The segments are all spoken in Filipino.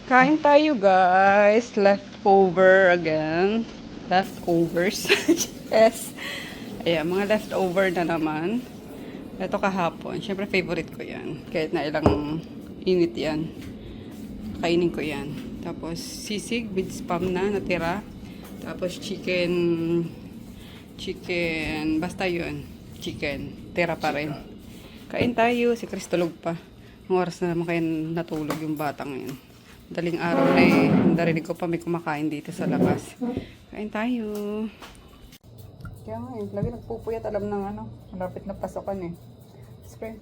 Kain tayo guys. Leftover again. Leftovers. Yes. Ayan, mga leftover na naman. Ito kahapon. Siyempre favorite ko yan. Kahit na ilang init yan. Kainin ko yan. Tapos sisig with spam na natira. Tapos chicken. Basta yun. Chicken. Tira pa rin. Kain tayo. Si Chris tulog pa. Ang oras na naman kayo natulog yung batang yun. Daling araw na eh. Narinig ko pa may kumakain dito sa labas. Kain tayo. Kaya nga eh. Lagi nagpupuyat. Alam ng ano. Malapit na pasokan eh. Spray.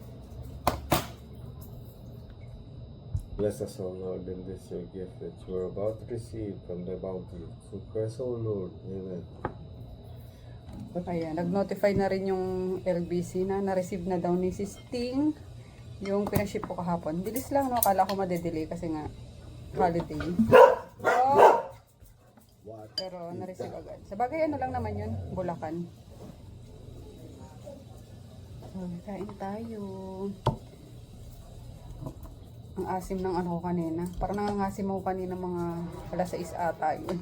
Bless us, O Lord, in this your gift that you are about to receive from the bounty. Through Christ, O Lord. Amen. Ayan. Nag-notify na rin yung LBC na na-receive na daw ni si Sting yung pinaship ko kahapon. Bilis lang, no? Akala ko madedelay kasi nga holiday. Oh! Pero na-receive agad. Sa bagay, ano lang naman yun? Bulacan. Kain tayo. Ang asim ng ano ko kanina. Parang nangangasim ako kanina mga alas 6 ata yun.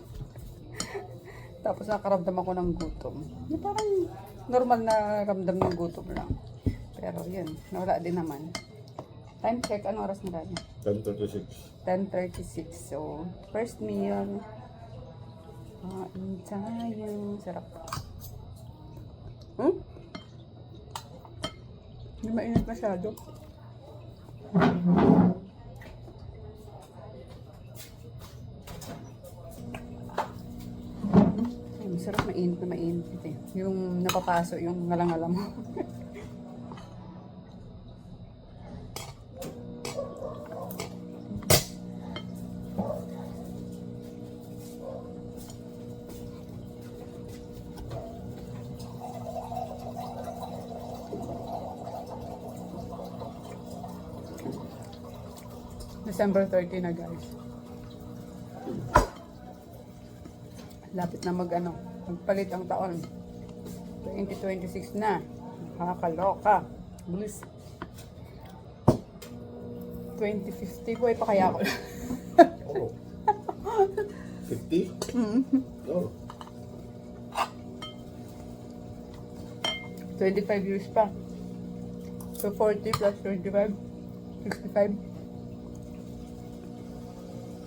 Tapos nakaramdam ako ng gutom. Yung parang normal na ramdam ng gutom lang. Pero yun, nawala din naman. Time check, anong oras na tayo? 10:36. 10:36. So, first meal. Kain tayo. Sarap. Hindi mainit masyado. Sarap, mainit na mainit. Eh. Yung napapaso, yung ngalang-ngalang mo. December 30 na guys. Lapit na magpalit ang taon. 2026 na. Nakakaloka. Bilis. 2050 ko ay pa kaya ako. Oh. 50? Oh. 25 years pa. So 40 plus 25. 65.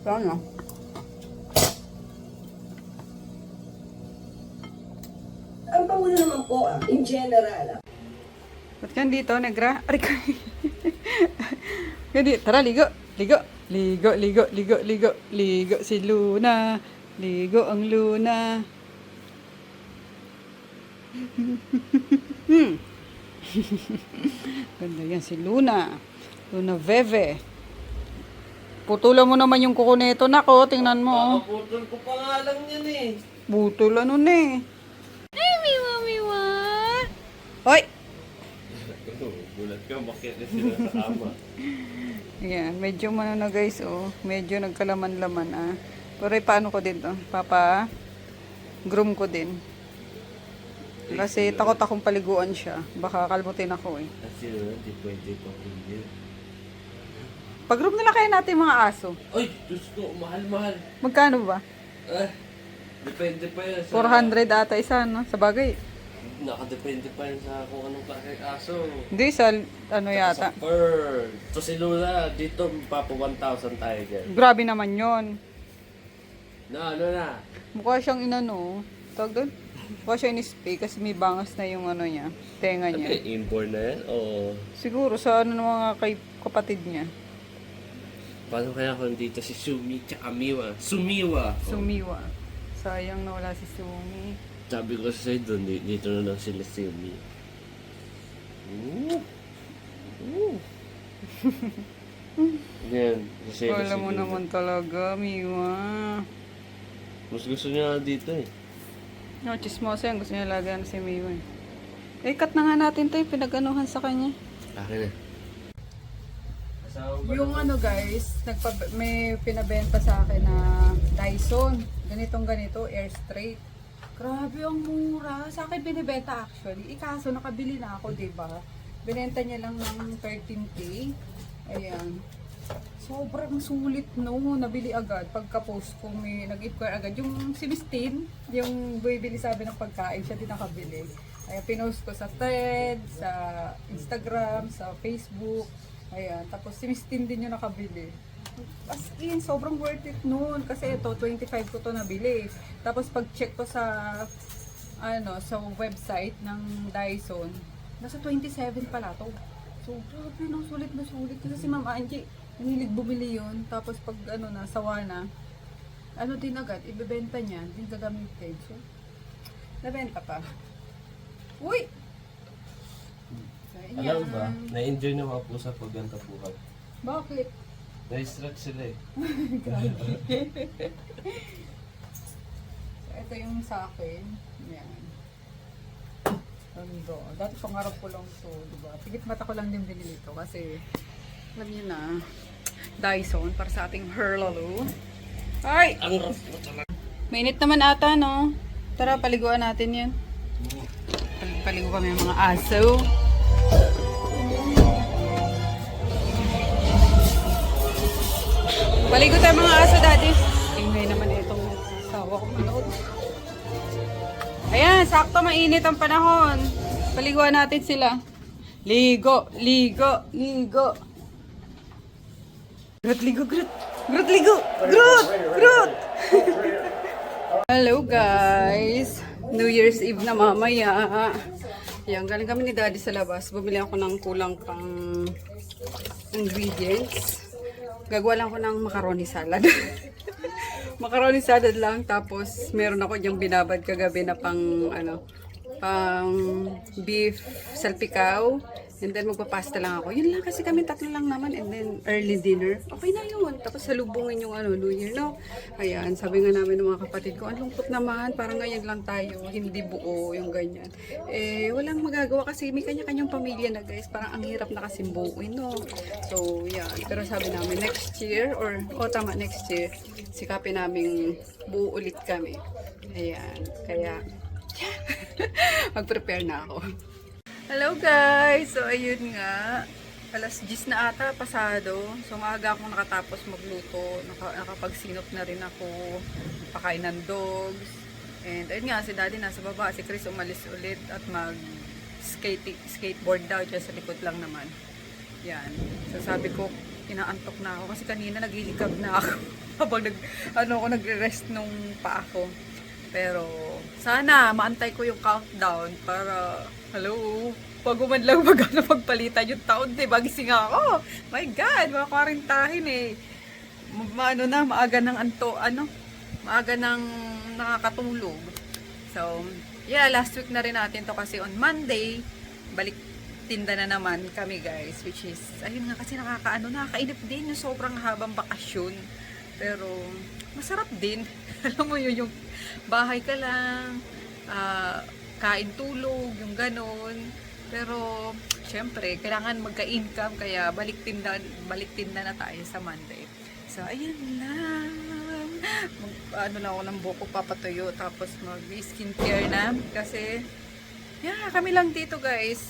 Sana. Ang pangulo naman po, in general. Ba't ka dito, negra? Aray ko. Gandi, tara, ligo. Ligo. Ligo, ligo, ligo, ligo. Ligo si Luna. Ligo ang Luna. Ganda yan si Luna. Luna Veve. Putulan mo naman yung kuko nito, nako. Tingnan mo. Putol ko pa nga lang yan eh. Butol ano na eh. Ay, miwa, miwa. Hoy! Gulat ka, bakit na sila sa kama. Ayan, medyo na guys, oh. Medyo nagkalaman-laman, ah. Pero paano ko din to? Papa, groom ko din. Kasi takot akong paliguan siya. Baka kalmutin ako eh. Kasi di pwede pa rin. Pag-groom na lang kaya natin mga aso. Ay, Diyos ko, mahal-mahal. Magkano ba? Depende pa yan 400 ata isa, no? Sa bagay. Nakadepende pa yan sa kung anong klaseng aso. Hindi, sa ano yata. Sa fur. So si Luna, dito papa 1,000 tayo dyan. Grabe naman yon. Ano na? Mukha siyang inano. Tawag doon? Mukha siya in-spay kasi may bangas na yung ano niya. Tenga niya. Okay, inborn na yan? O Siguro sa ano ng mga kapatid niya. paano kaya kung dito si Sumi tsaka Miwa? Sumiwa! Sumiwa. Sayang na wala si Sumi. Sabi ko sa'yo doon, dito na lang sila Sumi. Yan. Kasi Wala mo naman talaga, Miwa. mas gusto niya dito eh. No, chismosa yan. Gusto niya lagyan si Miwa. Eh, cut na nga natin to yung pinag-anuhan sa kanya. Akin na. Yung ano guys, may pinabenta sa akin na Dyson. Ganitong ganito, air straight. Grabe ang mura. Sa akin binibenta actually. Ikaso nakabili na ako, 'di ba? Binenta niya lang ng 13K. Ayan. Sobrang sulit no, nabili agad. Pagka-post ko, may nag-inquire agad. Yung si Miss Tin, yung bumibili sabi ng pagkain, siya din nakabili. Kaya pinost ko sa thread, sa Instagram, sa Facebook. Ayan, tapos si Miss Tin din yung nakabili. As in, sobrang worth it noon. Kasi ito, 25 ko to nabili. Tapos pag-check ko sa sa website ng Dyson, nasa 27 pala to. So, grabe no, sulit na sulit. Kasi si Ma'am Angie, nanilig bumili yun. Tapos pag sawa na, din agad, ibebenta niya, din gagamitin. So, nabenta pa. Uy! So, Alam ba, na-enjoy ng mga pusa pag ganta buhat. Bakit? Na-stretch sila eh. So, ito yung sa akin. Yan. Tondo. Dati pangarap ko lang to, diba? Pigit mata ko lang din binili ito kasi alam niyo na, Dyson para sa ating Herlalu. Ay! Ang rough mo talaga. Mainit naman ata, no? Tara, paliguan natin yan. Paligo kami ng mga aso. Paligo tayo mga aso, daddy. Ingay naman itong asawa ko manood. Ayan, sakto mainit ang panahon. Paliguan natin sila. Ligo, ligo, ligo. Groot, ligo, Groot. Groot, ligo. Groot, Groot. Hello guys. New Year's Eve na mamaya. Ayan, galing kami ni Daddy sa labas. Bumili ako ng kulang pang ingredients. Gagawa lang ako ng macaroni salad. Macaroni salad lang. Tapos meron ako diyang binabad kagabi na pang pang beef salpikaw. And then magpapasta lang ako. Yun lang kasi kami tatlo lang naman. And then early dinner. Okay na yun. Tapos salubungin yung New Year, no? Ayan, sabi nga namin ng mga kapatid ko, ang lungkot naman. Parang ngayon lang tayo. Hindi buo yung ganyan. Eh, walang magagawa kasi may kanya-kanyang pamilya na guys. Parang ang hirap na kasi buuin, no? So, yan. Pero sabi namin next year tama, next year, sikapin namin buo ulit kami. Ayan. Kaya, mag-prepare na ako. Hello guys! So ayun nga, alas 10 na ata pasado. So maaga akong nakatapos magluto. Nakapagsinop na rin ako. Pakain ng dogs. And ayun nga, si Daddy nasa baba. Si Chris umalis ulit at skateboard daw dyan sa likod lang naman. Yan. So sabi ko, inaantok na ako kasi kanina naghihikab na ako. Habang nagre-rest nung paa ko. Pero sana maantay ko yung countdown para bago man lang pagpalitan yung taon, diba? Gising ako. My God, mga kwarintahin eh. Maaga nang nakakatulog. So, yeah, last week na rin natin to kasi on Monday, balik tinda na naman kami guys, which is, ayun nga kasi nakakainip din yung sobrang habang bakasyon. Pero, masarap din. Alam mo yun, yung bahay ka lang, kain tulog, yung ganon. Pero, syempre, kailangan magka-income, kaya balik tinda na tayo sa Monday. So, ayun lang. Lang ako ng buko papatuyo, tapos mag-skincare na. Kasi, yeah, kami lang dito guys.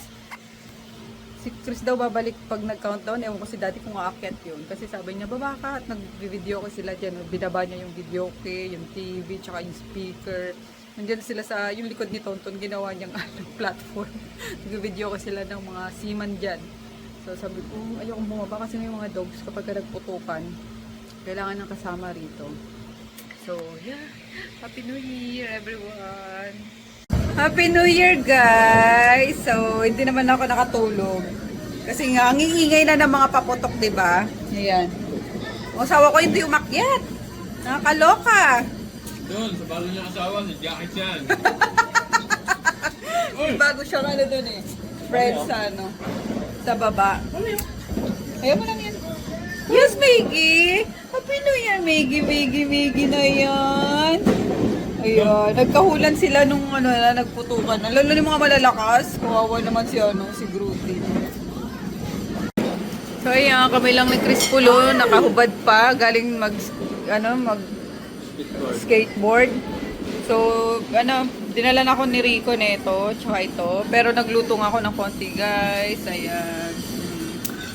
Si Chris daw babalik pag nag-countdown. Ewan ko si Daddy kung aakyat yun. Kasi sabi niya, baba ka at nag-video ko sila dyan. Binaba niya yung video kay, yung TV, tsaka yung speaker. Nandiyan sila sa, yung likod ni Tonton, ginawa niyang platform. Nag-video ko sila ng mga seaman dyan. So sabi ko, ayokong bumaba kasi may mga dogs kapag nagputukan. Kailangan ng kasama rito. So, yeah. Happy New Year, everyone! Happy New Year, guys! So, hindi naman ako nakatulog. Kasi nga, ang iingay na ng mga paputok, diba? Ayan. Ang asawa ko hindi umakyat. Nakakaloka. Doon, sa bago niyang asawa, si Jackie Chan. Bago siya doon eh. Friend sa baba. Ayaw mo lang yan. Yes, Maggie! Happy New Year, Maggie na yan. Ayun, nagkahulan sila nung nagputukan. Lalo yung mga malalakas. Kawawa naman si Grootty. So ayan, kami lang ni Chris Pulo, nakahubad pa, galing mag skateboard. So, dinala na ako ni Rico nito, tsaka ito. Pero nagluto nga ako ng konti, guys. Ayan.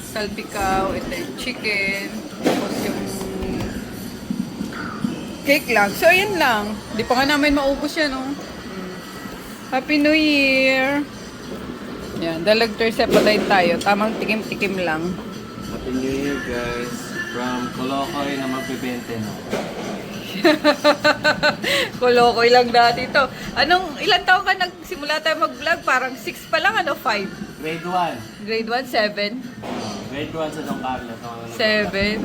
salpikaw, ito yung chicken, tapos yung cake lang. So, yun lang. Di pa nga namin maubos yan, no? Happy New Year! Yan, dalag Thursday patay tayo. Tamang tikim-tikim lang. Happy New Year, guys. From Kolokoy na magbibente na. Kolokoy lang dati to. Ilan taon ka nagsimula tayo mag-vlog? Parang 6 pa lang, 5? Grade 1. Grade 1, 7? Grade 1 sa Don Carlos. 7?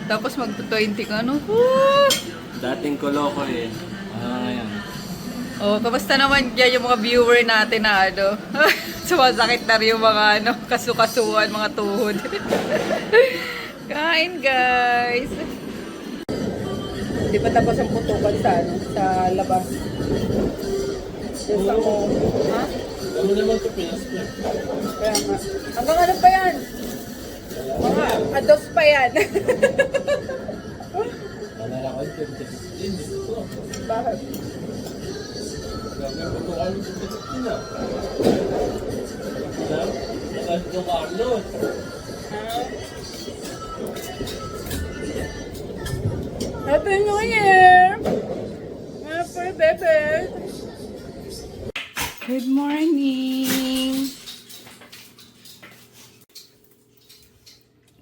Tapos mag-20 ka, no? Woo! Dating Kolokoy eh. Ano na ngayon? Oh, kamusta naman dyan yung mga viewer natin na sumasakit na rin yung mga kasukasuan, mga tuhod. Kain, guys! Di pa tapos ang putukan sa labas. Yes, ako. Ha? Ano naman ito pinasple? Kaya nga. Hanggang ano pa yan? Mga ados pa yan. Nalala ko ito. Bakit? Gagawin ko kung ito na. Don Carlos. Happy New Year! Happy baby! Good morning!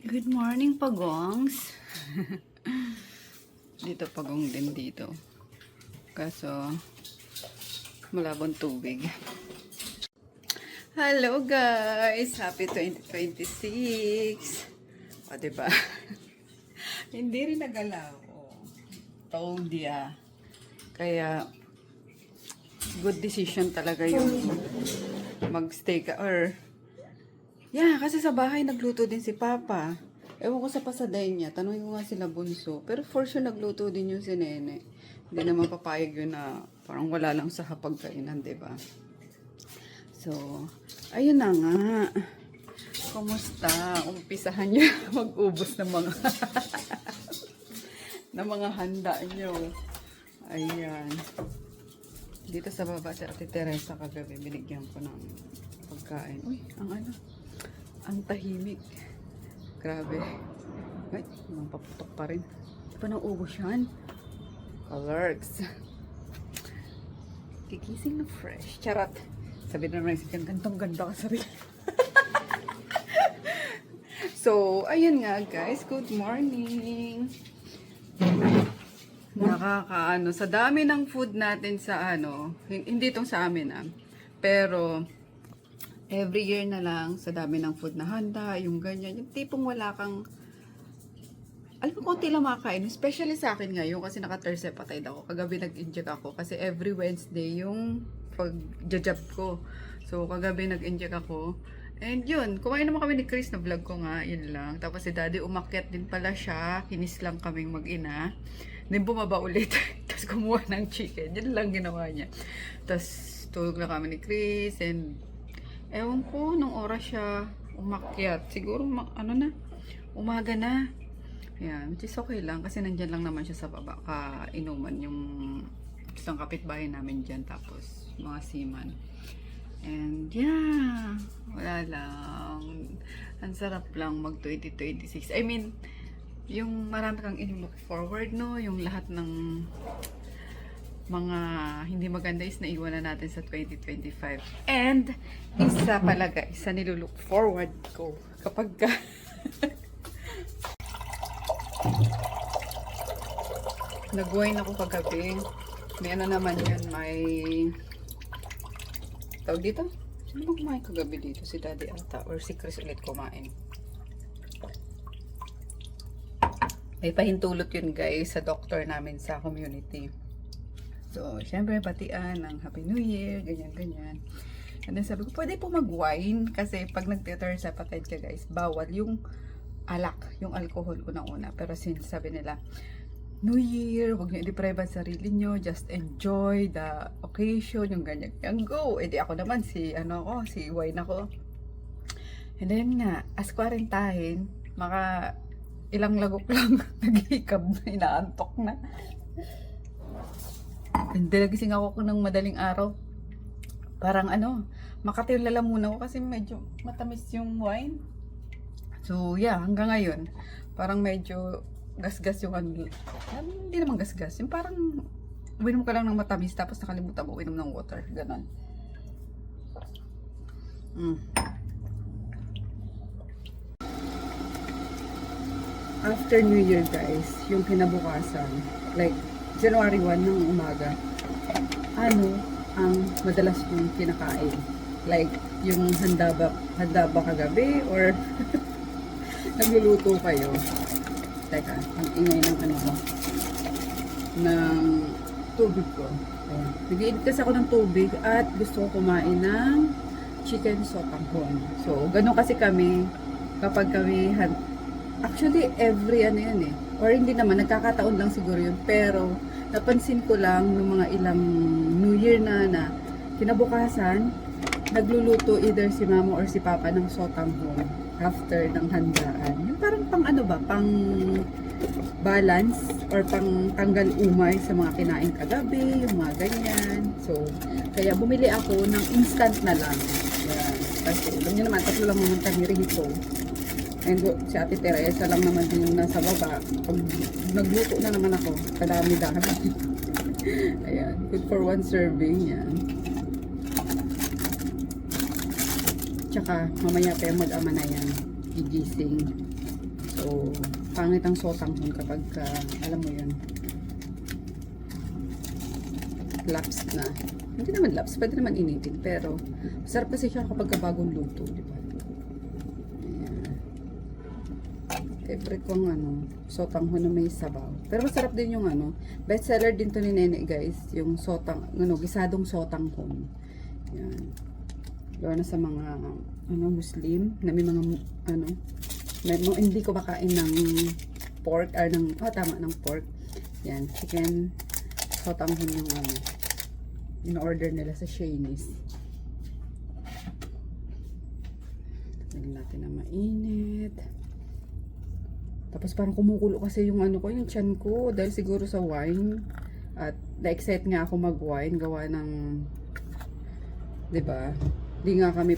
Good morning, pagongs! Dito, pagong din dito. Kaso, malabong tubig. Hello guys! Happy 2026! O, diba? Hindi rin nagalaw. Told ya. Kaya, good decision talaga yung magstay ka. Or, yeah, kasi sa bahay nagluto din si Papa. Ewan ko sa pasaday niya. Tanongin ko nga sila bunso. Pero for sure nagluto din yung si Nene. Hindi naman papayag yun na parang wala lang sa hapagkainan, diba? So, ayun na nga. Kumusta? Umpisahan niyo mag-ubos ng mga ng mga handa nyo. Ayan. Dito sa baba, si Ate Teresa kagabi, binigyan ko ng pagkain. Uy, ang tahimik. Grabe. Ay, paputok pa rin. Di pa nang ubos yan. Alerts. Kikising na fresh. Charot. Sabi na naman siya, gantong-ganda ka sabi. So, ayun nga guys. Good morning. Nakakaano, sa dami ng food natin sa hindi tong sa amin pero every year na lang sa dami ng food na handa, yung ganyan, yung tipong wala kang alam mo, konti lang makakain, especially sa akin ngayon kasi naka-Thursday patay ako. Kagabi nag-inject ako kasi every Wednesday yung pag-jab ko. So kagabi nag-inject ako. And yun, kumain naman kami ni Chris na vlog ko nga, yun lang. Tapos si Daddy umakyat din pala siya, kinis lang kaming mag-ina. Then bumaba ulit, tapos kumuha ng chicken. Yun lang ginawa niya. Tapos tulog na kami ni Chris, and ewan ko, nung oras siya umakyat. Siguro, umaga na. Ayan, which is okay lang, kasi nandyan lang naman siya sa baba, kainuman yung isang kapitbahay namin dyan, tapos mga seaman. And yeah, wala lang. Ang sarap lang mag 2026. I mean, yung marami kang in-look forward, no? Yung lahat ng mga hindi maganda is naiwan na natin sa 2025. And, isa pala guys, sa nilulook forward ko kapag nag-wine ako kagabi. May naman yun, may tawag dito? Sino ba kumain kagabi dito? Si Daddy ata or si Chris ulit kumain. May pahintulot yun guys sa doctor namin sa community. So, syempre batian ng Happy New Year, ganyan-ganyan. And then sabi ko, pwede po mag-wine kasi pag nag-Thursday patay ka guys, bawal yung alak, yung alcohol unang-una. Pero since sabi nila, New Year, huwag niyo i-deprive ang sarili niyo, just enjoy the occasion, yung ganyan. Yung go! E di ako naman, si wine ako. And then nga, as quarantine, ilang lagok lang, naghihikab na, inaantok na. And nagising ako ng madaling araw. Parang makatilala muna ako kasi medyo matamis yung wine. So, yeah, hanggang ngayon, parang medyo gasgas yung ano. Hindi naman gasgas. Yung parang uminom ka lang ng matamis tapos nakalimutan mo uminom ng water. Ganon. After New Year, guys, yung kinabukasan, like January 1 ng umaga, ano ang madalas yung kinakain? Like, yung handa ba kagabi or nagluluto kayo? Teka, ang ingay ng ano ko, ng tubig ko. Ayan. Nag-iinit kasi ako ng tubig at gusto ko kumain ng chicken sotanghon. So, ganun kasi kami kapag kami actually every ano yan eh. Or hindi naman, nagkakataon lang siguro yun. Pero, napansin ko lang ng mga ilang New Year na kinabukasan, nagluluto either si mama or si papa ng sotanghon after ng handaan. Yung parang pang ano ba, pang balance or pang tanggal umay sa mga kinain kagabi, yung mga ganyan. So, kaya bumili ako ng instant na lang. Yan. Kasi, alam nyo naman, tatlo lang naman kami rito. And si Ate Teresa lang naman din yung nasa baba. Pag nagluto na naman ako, kadami-dami. Ayan, good for one serving. Yan. Tsaka, mamaya pa yung mag-ama na yan. Gigising. So, pangit ang sotanghon kapag, alam mo yun, laps na. Hindi naman laps, pwede naman initin. Pero, masarap kasi siya kapag bagong luto, di ba? Favorite kong ano, sotanghon na may sabaw. Pero masarap din yung ano, best seller din to ni Nene guys, yung gisadong sotanghon. Yan. Gawa na sa mga Muslim na may mga hindi ko makain ng pork or ng pork. Yan, chicken sotanghon yung in-order nila sa Shanice. Lagyan natin na mainit. Tapos parang kumukulo kasi yung yung tiyan ko dahil siguro sa wine. At na-excite nga ako mag-wine gawa ng 'di ba? Di nga kami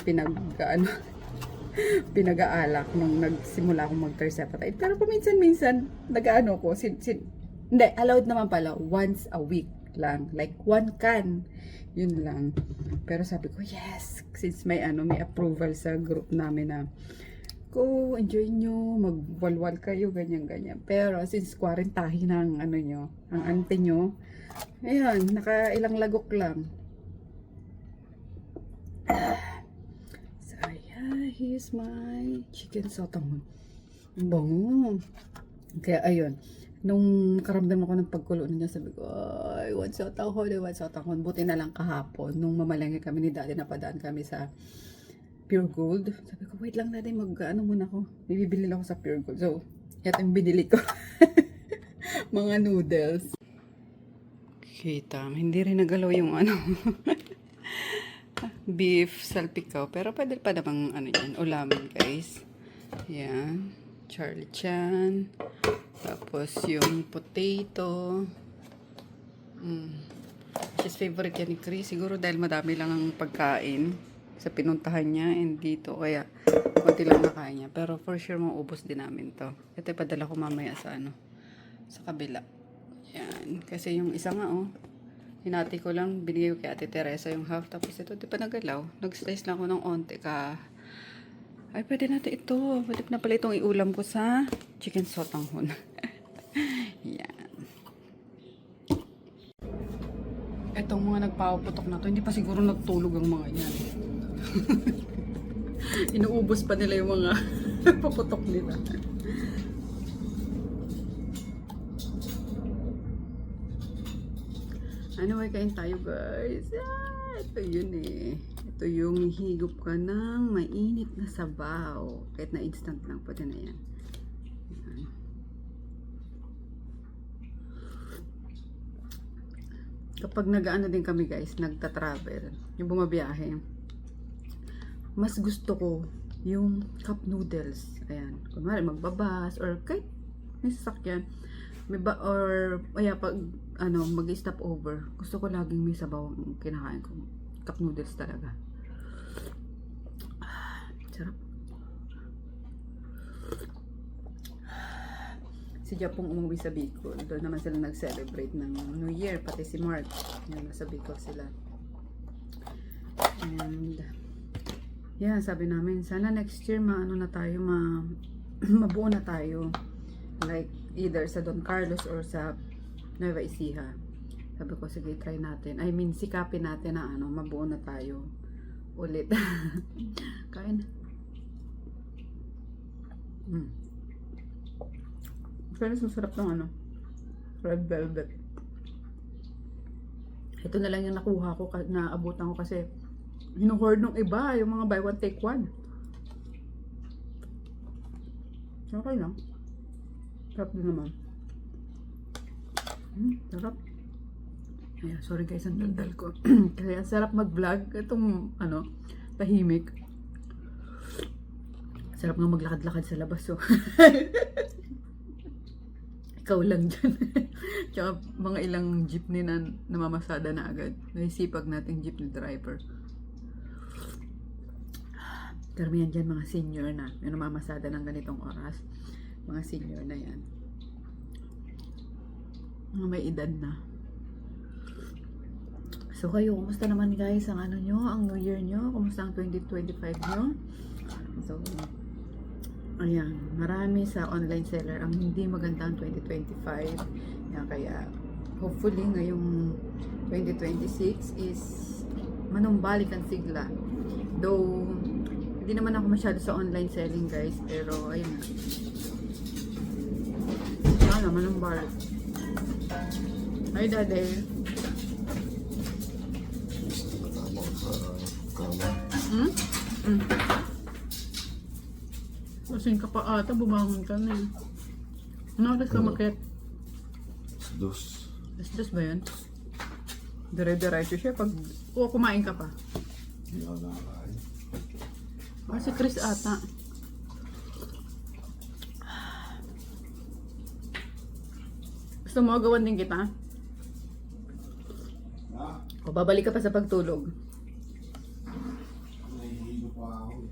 pinag-aalak nung nagsimula akong mag-tersepatide. Pero paminsan-minsan nag-aano ko hindi, allowed naman pala once a week lang. Like 1 can. Yun lang. Pero sabi ko, yes, since may approval sa group namin na go, enjoy nyo, magwalwal kayo, ganyan-ganyan. Pero, since quarantine ng ang ante nyo, ayan, naka-ilang lagok lang. So, yeah, here's my chicken sotanghon. Bango. Kaya, ayun, nung karamdam ako ng pagkulo niya, sabi ko, ay, one sotanghon. Buti na lang kahapon, nung mamalengke kami ni Daddy, napadaan kami sa Pure Gold. Sabi ko, wait lang natin, muna ako. May bibili lang ako sa Pure Gold. So, ito yung binili ko. Mga noodles. Kita, hindi rin nagalaw yung beef salpikaw. Pero pwede pa namang yan, ulamin guys. Yan. Charlie Chan. Tapos yung potato. Which is favorite yan ni Chris. Siguro dahil madami lang ang pagkain sa pinuntahan niya and dito, kaya konti lang nakain niya, pero for sure maubos din namin to. Ito ipadala ko mamaya sa sa kabila. Yan, kasi yung isa nga hinati ko lang, binigay ko kay Ate Teresa yung half, tapos ito di pa nagalaw, nag-slice lang ako ng onte ay pwede natin ito, pwede na pala itong iulam ko sa chicken sotanghon. Yan. Etong mga nagpapaputok na to, hindi pa siguro nagtulog ang mga yan. Inuubos pa nila yung mga paputok nila. Anyway, kain tayo guys. Ito yun eh. Ito yung higop ka ng mainit na sabaw. Kahit na instant lang, pwede na yan. Kapag nag-ano din kami guys, nagta-travel, yung bumabiyahe, mas gusto ko yung cup noodles. Ayan. Kunwari magbabas or kahit may sasakyan. Or pag mag-stop over, gusto ko laging may sabaw ang kinakain ko. Cup noodles talaga. Sarap. si Japong umuwi sa Bicol. Doon naman sila nag-celebrate ng New Year, pati si Mark. Yan, nasa Bicol sila. And, yeah, sabi namin, sana next year maano na tayo, mabuo na tayo. Like, either sa Don Carlos or sa Nueva Ecija. Sabi ko, sige, try natin. I mean, sikapin natin na mabuo na tayo ulit. Kain. Pero masarap ng red velvet. Ito na lang yung nakuha ko, naabutan ko kasi hinuhoard nung iba, yung mga buy one take one. Okay lang. Sarap din naman. Sarap. Ayan, sorry guys, ang daldal ko. Kaya sarap mag-vlog. Itong, tahimik. Sarap nga maglakad-lakad sa labas, oh. Ikaw lang dyan. Tsaka mga ilang jeepney na namamasada na agad. Naisipag nating jeepney driver. Karamihan dyan mga senior na. May namamasada ng ganitong oras. Mga senior na yan. Mga may edad na. So kayo, kumusta naman guys ang ang New Year nyo? Kumusta ang 2025 nyo? So, ayan, marami sa online seller ang hindi maganda ang 2025. Yan, kaya hopefully ngayong 2026 is manumbalik ang sigla. Though, hindi naman ako masyado sa online selling guys, pero ayun na. Sana manumbalik. Hi daddy. Kasing ka pa ata, bumangon ka na eh. Ano oras ka makit? Dos. Dos ba yun? Dire-diretso siya pag kumain ka pa. Hindi ako nakakain. Si Chris ata. Gusto mo gawan din kita? O babalik ka pa sa pagtulog? Nahihilo pa ako.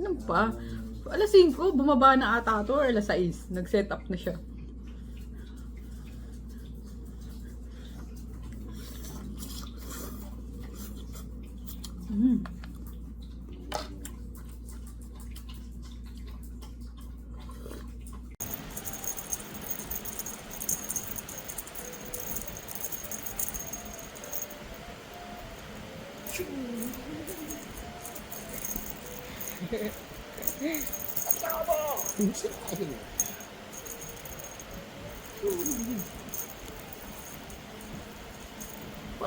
Ano pa? Alas 5, bumaba na ata ito or alas 6. Nag-set up na siya.